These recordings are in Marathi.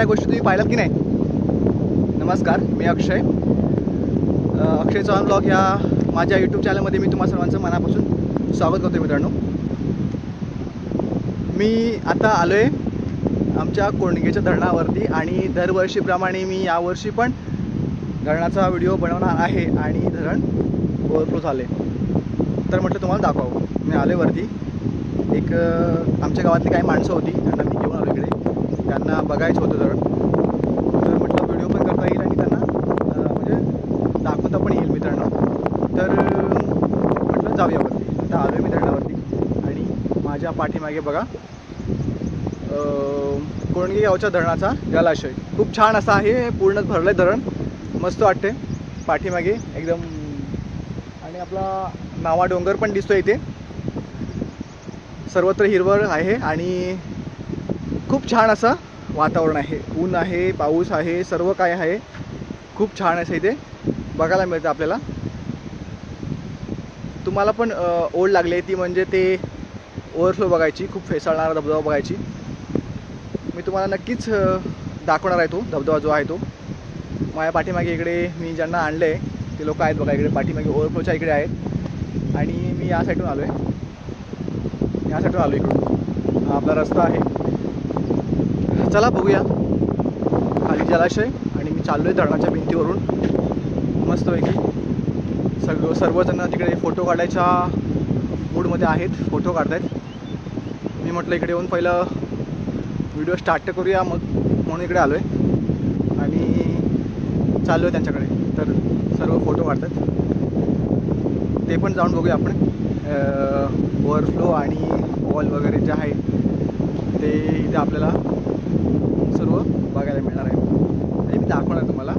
साऱ्या गोष्टी तुम्ही पाहिलात की नाही? नमस्कार, मी अक्षय चव्हाण ब्लॉग ह्या माझ्या यूट्यूब चॅनलमध्ये मी तुम्हा सर्वांचं मनापासून स्वागत करतो मित्रांनो. मी आता आलो आहे आमच्या कोंडगेच्या धरणावरती आणि दरवर्षीप्रमाणे मी यावर्षी पण धरणाचा व्हिडिओ बनवणार आहे आणि धरण ओव्हरफ्लो झाले तर म्हटलं तुम्हाला दाखवावं. मी आले वरती. एक आमच्या गावातली काही माणसं होती, त्यांना मी घेऊन आलो इकडे. त्यांना बघायचं होतं धरण, तर म्हटलं व्हिडिओ पण करता येईल आणि त्यांना म्हणजे दाखवता पण येईल मित्रांनो. तर म्हटलं जाऊया वरती. आता आलो आहे मी धरणावरती आणि माझ्या पाठीमागे बघा कोंडगे गावच्या धरणाचा जलाशय खूप छान असा आहे. पूर्ण भरलं धरण, मस्त वाटते. पाठीमागे एकदम आणि आपला नावा डोंगर पण दिसतो इथे. सर्वत्र हिरवळ आहे आणि खूप छान असं वातावरण आहे. ऊन आहे, पाऊस आहे, सर्व काय आहे. खूप छान असं इथे बघायला मिळतं आपल्याला. तुम्हाला पण ओढ लागली ती म्हणजे ते ओव्हरफ्लो बघायची, खूप फेसाळणारा धबधबा बघायची. मी तुम्हाला नक्कीच दाखवणार आहे तो धबधबा जो आहे तो. माझ्या पाठीमागे इकडे मी ज्यांना आणलं आहे ते लोक आहेत बघा, इकडे पाठीमागे ओव्हरफ्लोच्या इकडे आहेत आणि मी या साईडून आलो आहे. या साईडून आलो इकडून, हा आपला रस्ता आहे. चला बघूया खाली जलाशय आणि मी चाललो आहे धरणाच्या भिंतीवरून. मस्तपैकी सर्वजण तिकडे फोटो काढायच्या मूडमध्ये आहेत, फोटो काढतायत. मी म्हटलं इकडे येऊन पहिलं व्हिडिओ स्टार्ट करूया मग, म्हणून इकडे आलो आहे आणि चाललो आहे त्यांच्याकडे. तर सर्व फोटो काढतात, ते पण जाऊन बघूया आपण. ओव्हरफ्लो आणि वॉल वगैरे जे आहे ते इथे आपल्याला सर्व बघायला मिळणार आहे आणि मी दाखवणार तुम्हाला.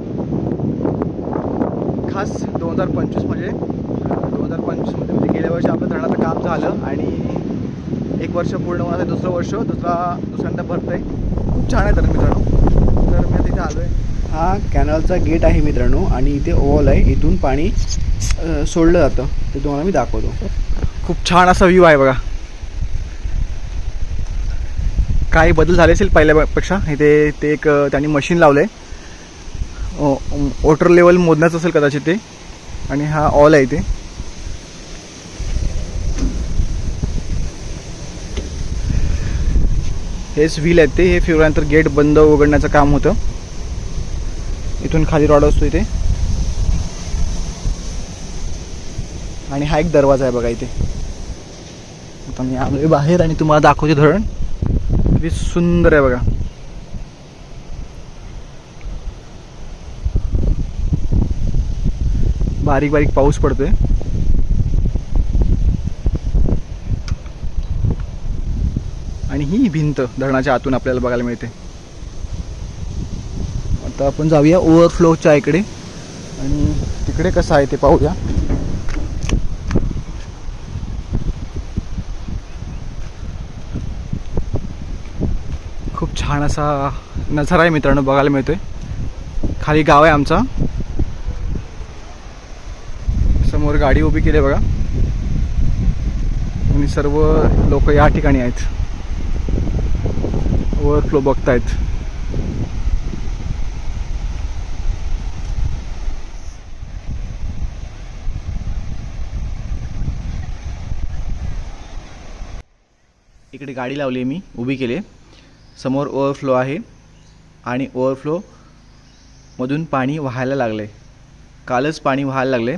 खास 2025 म्हणजे 2025 म्हणजे गेल्या वर्षी आपलं धरणाचं काम झालं आणि एक वर्ष पूर्ण होणार आहे. दुसरं वर्ष दुसऱ्यांदा भरतं आहे. खूप छान आहे धरण मित्रांनो. तर मी आता इथे आलो आहे. हा कॅनलचा गेट आहे मित्रांनो आणि इथे वॉल आहे, इथून पाणी सोडलं जातं. ते तुम्हाला मी दाखवतो. खूप छान असा व्ह्यू आहे बघा. काही बदल झाले असेल पहिल्यापेक्षा. इथे ते एक त्यांनी मशीन लावलं आहे, वॉटर लेवल मोजण्याचं असेल कदाचित ते. आणि हा ऑल आहे इथे. हेच व्हील आहेत ते. हे फिरल्यानंतर गेट बंद उघडण्याचं काम होतं. इथून खाली रॉड असतो इथे आणि हा एक दरवाजा आहे बघा इथे. आता मी आलोय बाहेर आणि तुम्हाला दाखवते धरण. किती सुंदर आहे बघा. बारीक बारीक पाऊस पडतोय आणि ही भिंत धरणाच्या आतून आपल्याला बघायला मिळते. आता आपण जाऊया ओव्हरफ्लोच्या इकडे आणि तिकडे कसं आहे ते पाहूया. खूप छान असा नजारा आहे मित्रांनो, बघायला मिळतोय. खाली गाव आहे आमचा. समोर गाडी उभी केली आहे बघा आणि सर्व लोक या ठिकाणी आहेत, ओव्हरफ्लो बघतायत. इकडे गाडी लावली आहे मी, उभी केली आहे. समोर ओव्हरफ्लो आहे आणि ओव्हरफ्लो मधून पाणी वाहायला लागले. कालच पाणी वाहायला लागले.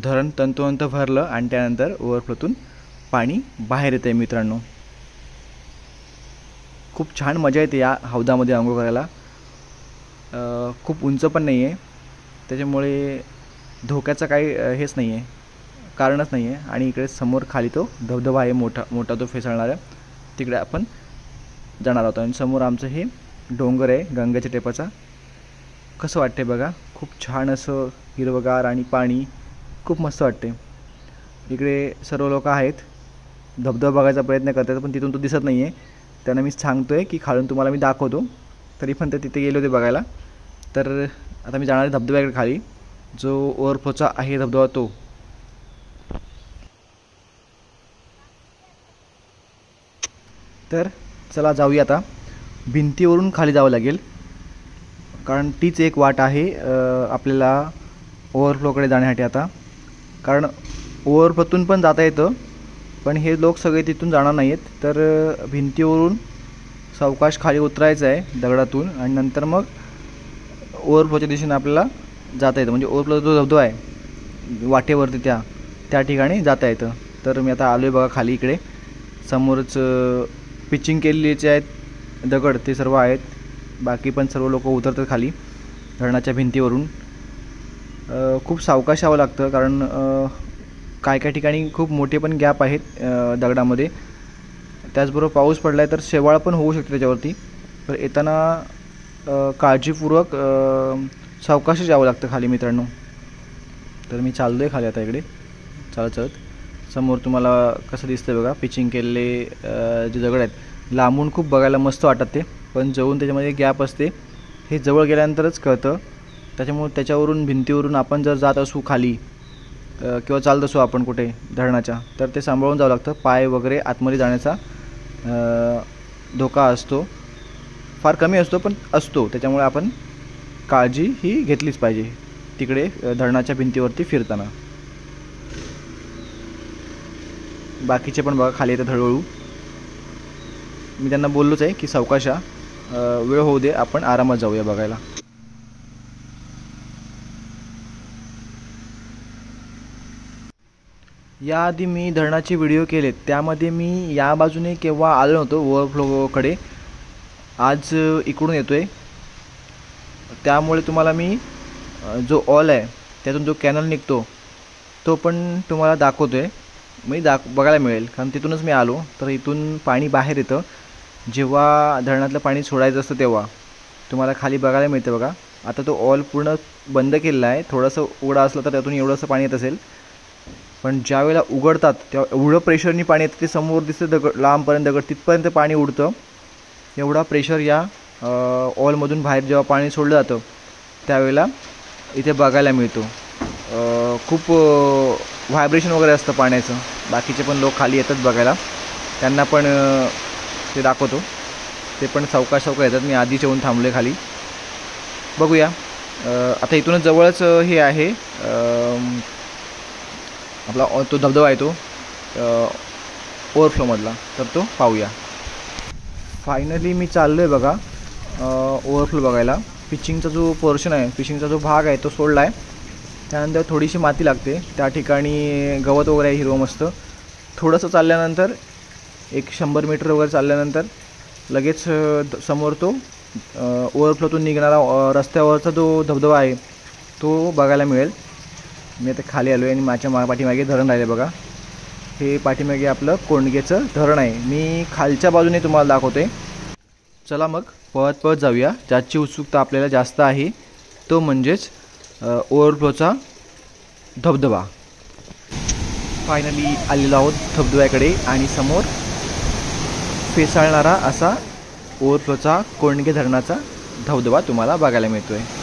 धरण तंतोतंत भरलं आणि त्यानंतर ओव्हरफ्लोतून पाणी बाहेर येते मित्रांनो. खूप छान मजा येते या हौदामध्ये अंघोळ करायला. खूप उंच पण नाही आहे, त्याच्यामुळे धोक्याचं काही हेच नाही आहे, कारणच नाही आहे. आणि इकडे समोर खाली तो धबधबा आहे, मोठा तो फेसाळणारा. तिकडे आपण जाणार आहोत आणि समोर आमचं हे डोंगर आहे गंगेच्या टेपाचा. कसं वाटते बघा, खूप छान असं हिरवगार आणि पाणी, खूप मस्त वाटते. इकडे सर्व लोक आहेत, धबधबा बघायचा प्रयत्न करतात पण तिथून तो दिसत नाही आहे. त्यांना मी सांगतो आहे की खालून तुम्हाला मी दाखवतो, तरी पण ते तिथे गेले होते बघायला. तर आता मी जाणार आहे धबधब्याकडे खाली, जो ओव्हरफ्लोचा आहे धबधबा तो. तर चला जाऊया आता भिंतीवरून खाली जावं लागेल, कारण तीच एक वाट आहे आपल्याला ओव्हरफ्लोकडे जाण्यासाठी. आता कारण ओव्हरफ्लोतून पण जाता येतं, पण हे लोक सगळे तिथून जाणार नाही आहेत, तर भिंतीवरून सावकाश खाली उतरायचं आहे दगडातून आणि नंतर मग ओव्हरफ्लोच्या दिशेने आपल्याला जाता येतं. म्हणजे ओव्हरफ्लो जो धबधबा आहे वाटेवरती त्या ठिकाणी जाता येतं. तर मी आता आलो आहे बघा खाली इकडे. समोरच पिचिंग केलेले आहेत दगड ते सर्व आहेत. बाकी पण सर्व लोक उतरतात खाली धरणाच्या भिंतीवरून. खूप सावकाश यावं लागतं, कारण काय ठिकाणी खूप मोठे पण गॅप आहेत दगडामध्ये. त्याचबरोबर पाऊस पडला आहे तर शेवाळ पण होऊ शकते त्याच्यावरती. तर येताना काळजीपूर्वक सावकाशच यावं लागतं खाली मित्रांनो. तर मी चाललो आहे खाली आता इकडे चालत. समोर तुम्हाला कसं दिसतं बघा, पिचिंग केलेले जे दगड आहेत लांबून खूप बघायला मस्त वाटतात ते, पण जवळून त्याच्यामध्ये गॅप असते हे जवळ गेल्यानंतरच कळतं. त्याच्यामुळे त्याच्यावरून भिंतीवरून आपण जर जात असू खाली किंवा चालत असू आपण कुठे धरणाच्या, तर ते सांभाळून जावं लागतं. पाय वगैरे आतमध्ये जाण्याचा धोका असतो, फार कमी असतो पण असतो. त्याच्यामुळे आपण काळजी ही घेतलीच पाहिजे तिकडे धरणाच्या भिंतीवरती फिरताना. बाकीचे पण बघा खाली येतात हळूहळू. मी त्यांना बोललोच आहे की सावकाश या, वेळ होऊ दे, आपण आरामात जाऊया बघायला. याआधी मी धरणाचे व्हिडिओ केलेत, त्यामध्ये मी या बाजूने केव्हा आलो नव्हतो ओव्हरफ्लोकडे. आज इकडून येतो आहे, त्यामुळे तुम्हाला मी जो ऑल आहे त्यातून जो कॅनल निघतो तो पण तुम्हाला दाखवतो आहे. बघायला मिळेल, कारण तिथूनच मी आलो. तर इथून पाणी बाहेर येतं जेव्हा धरणातलं पाणी सोडायचं असतं तेव्हा. तुम्हाला खाली बघायला मिळतं बघा. आता तो ऑल पूर्ण बंद केलेला आहे. थोडंसं उघडा असलं तर त्यातून एवढंसं पाणी येत असेल, पण ज्या वेळेला उघडतात तेव्हा एवढं प्रेशरनी पाणी येतं. ते समोर दिसतं दगड, लांबपर्यंत दगड, तिथपर्यंत पाणी उडतं. एवढा प्रेशर या ऑलमधून बाहेर जेव्हा पाणी सोडलं जातं त्यावेळेला इथे बघायला मिळतो. खूप व्हायब्रेशन वगैरे असतं पाण्याचं. बाकीचे पण लोक खाली येतात बघायला, त्यांना पण ते दाखवतो. ते पण सावकाश येतात. मी आधीच येऊन थांबलो आहे खाली. बघूया. आता इथूनच जवळच हे आहे आपला तो धबधबा आहे तो ओव्हरफ्लोमधला, तर तो पाहूया. फायनली मी चाललो आहे बघा ओव्हरफ्लो बघायला. पिचिंगचा जो पोर्शन आहे, फिशिंगचा जो भाग आहे तो सोडला आहे. त्यानंतर थोडीशी माती लागते, त्या ठिकाणी गवत वगैरे आहे हिरवं मस्त. थोडंसं चालल्यानंतर 100 मीटर वगैरे चालल्यानंतर लगेच समोर तो ओव्हरफ्लोतून निघणारा रस्त्यावरचा जो धबधबा आहे तो बघायला मिळेल. मी आता खाली आलो आहे आणि माझ्या पाठीमागे धरण राहिले बघा. हे पाठीमागे आपलं कोंडगेचं धरण आहे. मी खालच्या बाजूने तुम्हाला दाखवते. चला मग पळत जाऊया. ज्याची उत्सुकता आपल्याला जास्त आहे तो म्हणजेच ओव्हरफ्लोचा धबधबा. फायनली आलेलो आहोत धबधब्याकडे आणि समोर फेसाळणारा असा ओव्हरफ्लोचा कोंडगे धरणाचा धबधबा तुम्हाला बघायला मिळतो आहे.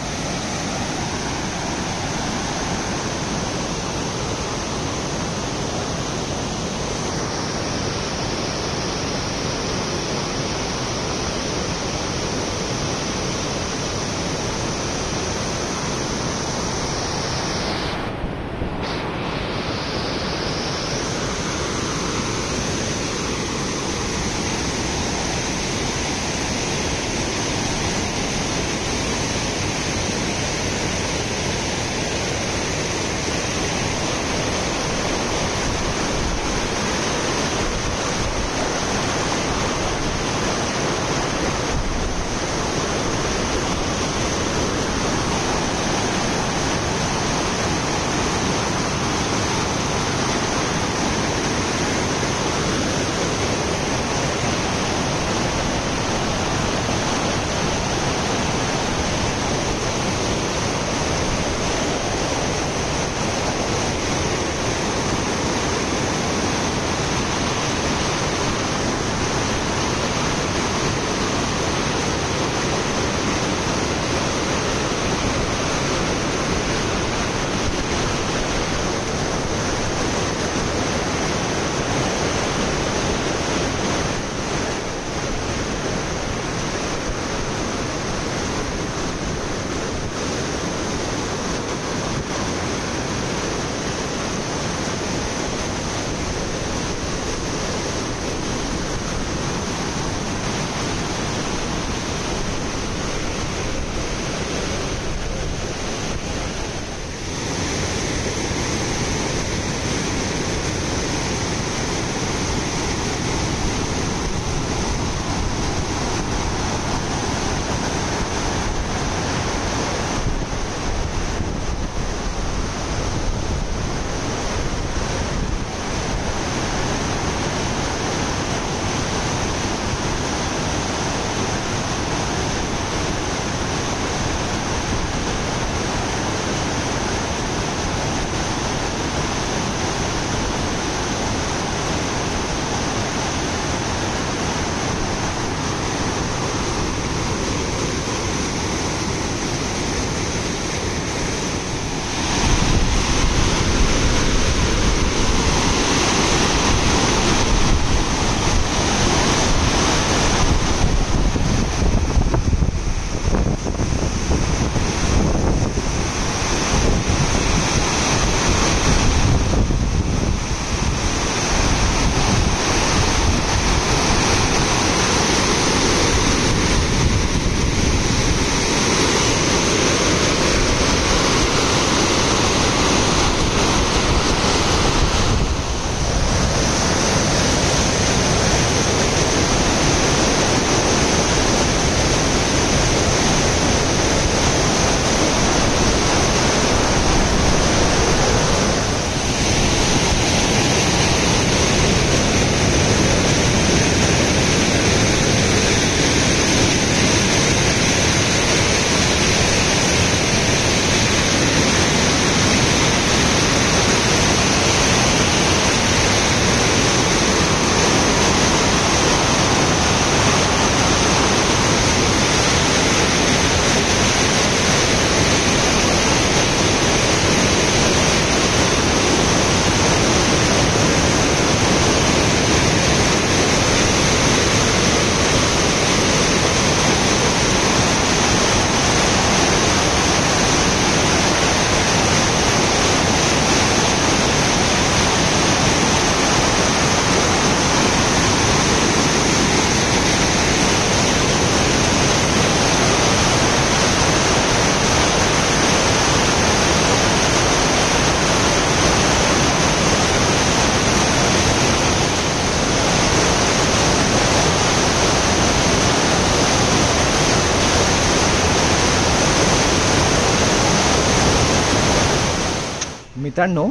मित्रांनो,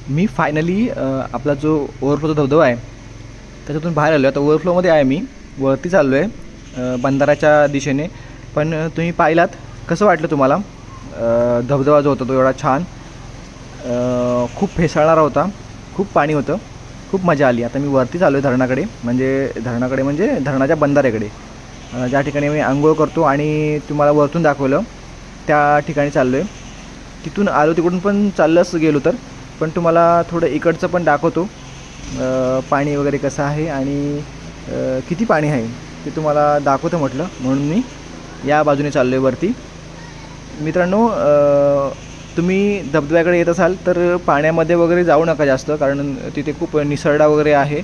मी फायनली आपला जो ओव्हरफ्लोचा धबधबा आहे त्याच्यातून बाहेर आलो आहे. आता ओव्हरफ्लोमध्ये आहे, मी वरती चाललो आहे बंधाऱ्याच्या दिशेने. पण तुम्ही पाहिलात, कसं वाटलं तुम्हाला? धबधबा जो होता तो एवढा छान, खूप फेसाळणारा होता, खूप पाणी होतं, खूप मजा आली. आता मी वरती चाललो आहे धरणाकडे, म्हणजे धरणाच्या बंधाऱ्याकडे, ज्या ठिकाणी मी आंघोळ करतो आणि तुम्हाला वरतून दाखवलं त्या ठिकाणी चाललो आहे. तिथून आलो, तिकडून पण चाललंच गेलो तर, पण तुम्हाला थोडं इकडचं पण दाखवतो, पाणी वगैरे कसं आहे आणि किती पाणी आहे ते तुम्हाला दाखवतो म्हटलं, म्हणून मी या बाजूने चाललो आहे वरती. मित्रांनो, तुम्ही धबधब्याकडे येत असाल तर पाण्यामध्ये वगैरे जाऊ नका जास्त, कारण तिथे खूप निसरडा वगैरे आहे.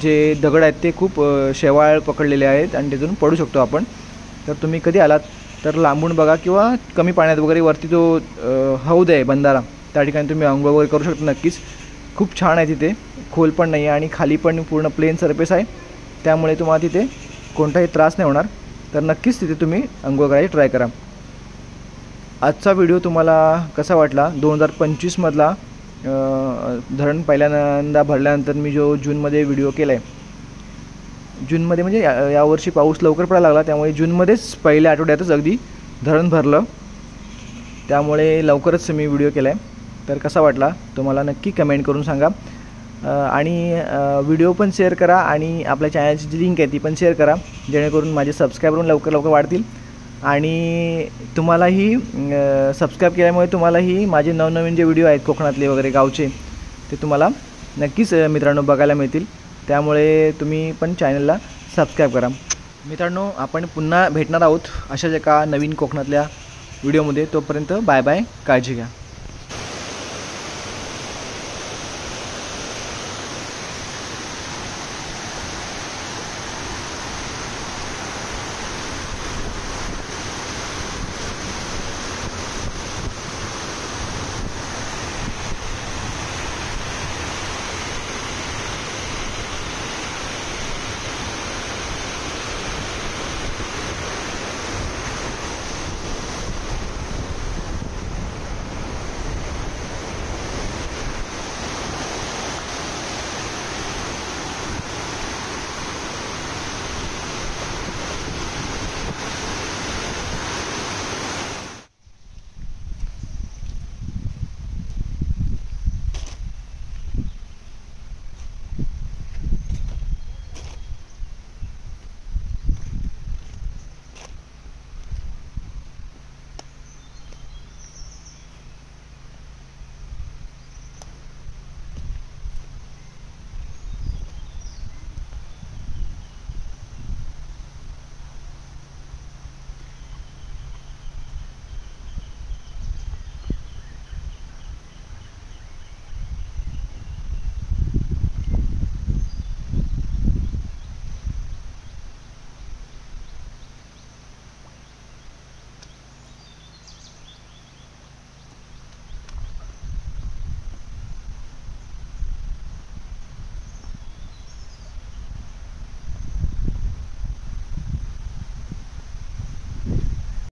जे दगड आहेत ते खूप शेवाळ पकडलेले आहेत आणि तिथून पडू शकतो आपण. तर तुम्ही कधी आलात तर लांबून बघा, किंवा कमी पाण्यात वगैरे वरती जो हौद आहे बंधारा, त्या ठिकाणी तुम्ही आंघोळ वगैरे करू शकता नक्कीच. खूप छान आहे तिथे, खोल पण नाही आहे आणि खाली पण पूर्ण प्लेन सरफेस आहे, त्यामुळे तुम्हाला तिथे कोणताही त्रास नाही होणार. तर नक्कीच तिथे तुम्ही आंघोळ करायची ट्राय करा. आजचा व्हिडिओ तुम्हाला कसा वाटला? 2025मधला धरण पहिल्यांदा भरल्यानंतर मी जो जूनमध्ये व्हिडिओ केला आहे, जूनमध्ये म्हणजे यावर्षी पाऊस लवकर पडायला लागला, त्यामुळे जूनमध्येच पहिल्या आठवड्यातच अगदी धरण भरलं, त्यामुळे लवकरच मी व्हिडिओ केला आहे. तर कसा वाटला तुम्हाला नक्की कमेंट करून सांगा. आणि व्हिडिओ पण शेअर करा आणि आपल्या चॅनलची जी लिंक आहे ती पण शेअर करा, जेणेकरून माझे सबस्क्रायबर लवकर वाढतील. आणि तुम्हालाही सबस्क्राईब केल्यामुळे तुम्हालाही माझे नवनवीन जे व्हिडिओ आहेत कोकणातले वगैरे गावचे, ते तुम्हाला नक्कीच मित्रांनो बघायला मिळतील. त्यामुळे तुम्ही पण चॅनलला सबस्क्राईब करा. मित्रांनो, आपण पुन्हा भेटणार आहोत अशाच एका नवीन कोकणातल्या व्हिडिओमध्ये. तोपर्यंत बाय बाय, काळजी घ्या.